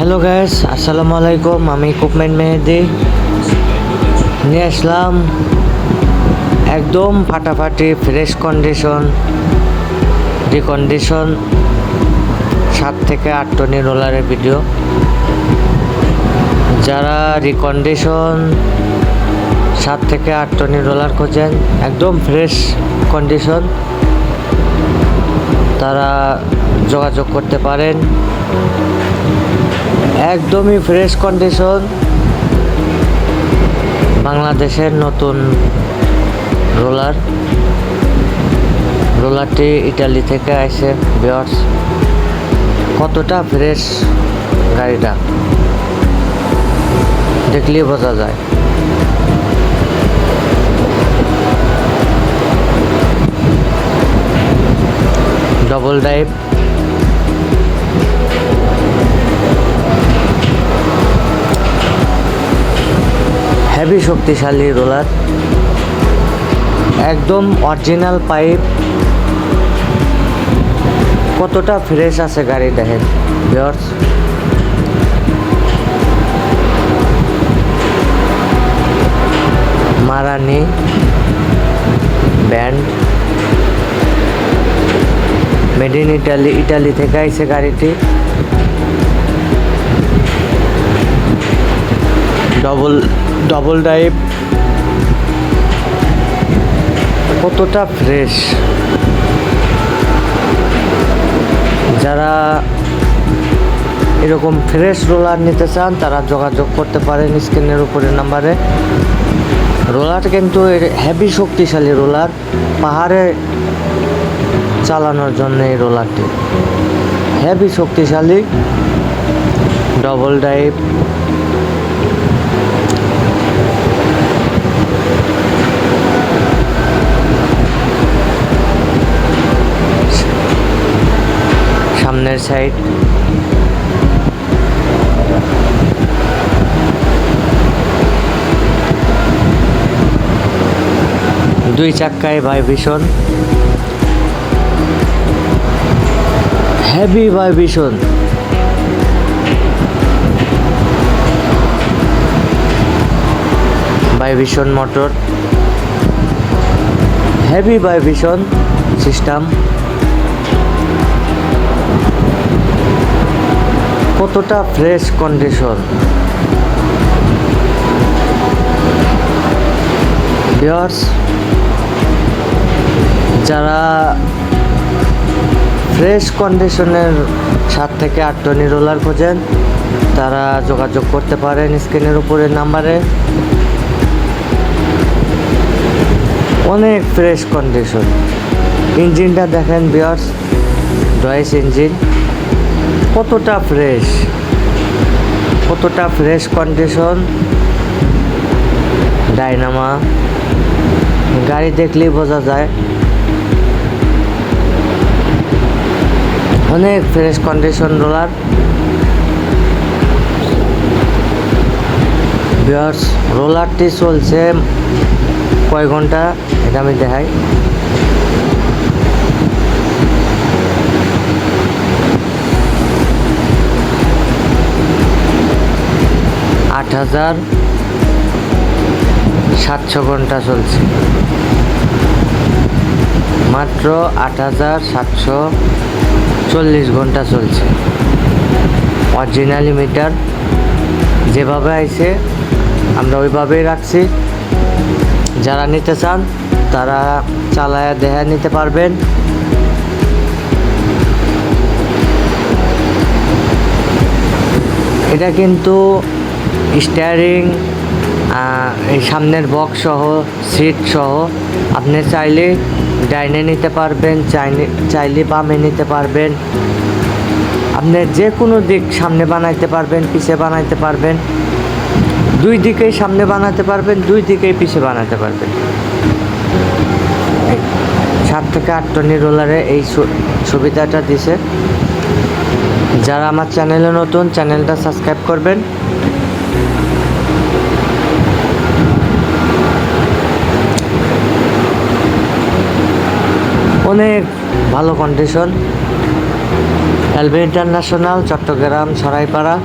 Hello guys, আসসালামু আলাইকুম। আমি ইকুইপমেন্ট মেহেদি নিয়ে আসলাম একদম ফাটাফাটি ফ্রেশ কন্ডিশন রিকন্ডিশন 7 থেকে 8 টনি রোলারের ভিডিও। যারা রিকন্ডিশন 7 থেকে 8 টনি রোলার খোঁজেন একদম ফ্রেশ কন্ডিশন, তারা যোগাযোগ করতে পারেন। একদমই ফ্রেশ কন্ডিশন, বাংলাদেশের নতুন রোলারটি ইটালি থেকে আসে। ভিউয়ার্স, কতটা ফ্রেশ গাড়িটা দেখলেই বোঝা যায়। ডবল ড্রাইভ, হেভি শক্তিশালী রোলার, একদম অরিজিনাল পাইপ। কতটা ফ্রেশ আছে গাড়ি দেখেন viewers. Marini brand, made in Italy থেকে আইছে গাড়িটি। ডবল ড্রাইভ, কতটা ফ্রেশ। যারা এরকম ফ্রেশ রোলার নিতে চান তারা যোগাযোগ করতে পারেন স্ক্রিনের উপরের নাম্বারে। রোলার কিন্তু হেভি শক্তিশালী রোলার, পাহাড়ে চালানোর জন্য এই রোলারটি হেভি শক্তিশালী। ডবল ড্রাইভ, সামনের সাইড, দুই চাক্কায় vibration, heavy vibration. Vibration motor, heavy vibration system. কতটা ফ্রেশ কন্ডিশন ভিউয়ার্স। যারা ফ্রেশ কন্ডিশনের 7 থেকে 8 টনি রোলার খোঁজেন তারা যোগাযোগ করতে পারেন স্ক্রিনের উপরের নাম্বারে। অনেক ফ্রেশ কন্ডিশন। ইঞ্জিনটা দেখেন ভিউয়ার্স, ডয়েস ইঞ্জিন, কতটা ফ্রেশ কন্ডিশন। ডাইনামা, গাড়ি দেখলেই বোঝা যায় অনেক ফ্রেশ কন্ডিশন রোলার। ভিউয়ার্স, রোলারটি চলছে কয় ঘন্টা এটা আমি দেখাই। 8,700 ঘন্টা চলছে, মাত্র 8,740 ঘন্টা চলছে। অরিজিনালি মিটার যেভাবে আইছে আমরা ওইভাবেই রাখছি। যারা নিতে চান তারা চালায়া দেখা নিতে পারবেন। এটা কিন্তু স্টিয়ারিং, এই সামনের বক্স সহ, সিট সহ, আপনি চাইলে ডাইনে নিতে পারবেন, চাইলে বামে নিতে পারবেন। আপনি যে কোনো দিক সামনে বানাইতে পারবেন, পিছে বানাইতে পারবেন, দুই দিকেই সামনে বানাতে পারবেন, দুই দিকেই পিছে বানাতে পারবেন। 7 থেকে 8 টনি রোলারে এই সুবিধাটা দিছে। যারা আমার চ্যানেলে নতুন, চ্যানেলটা সাবস্ক্রাইব করবেন। অনেক ভালো condition. LB international, Chittagong, Saraipara.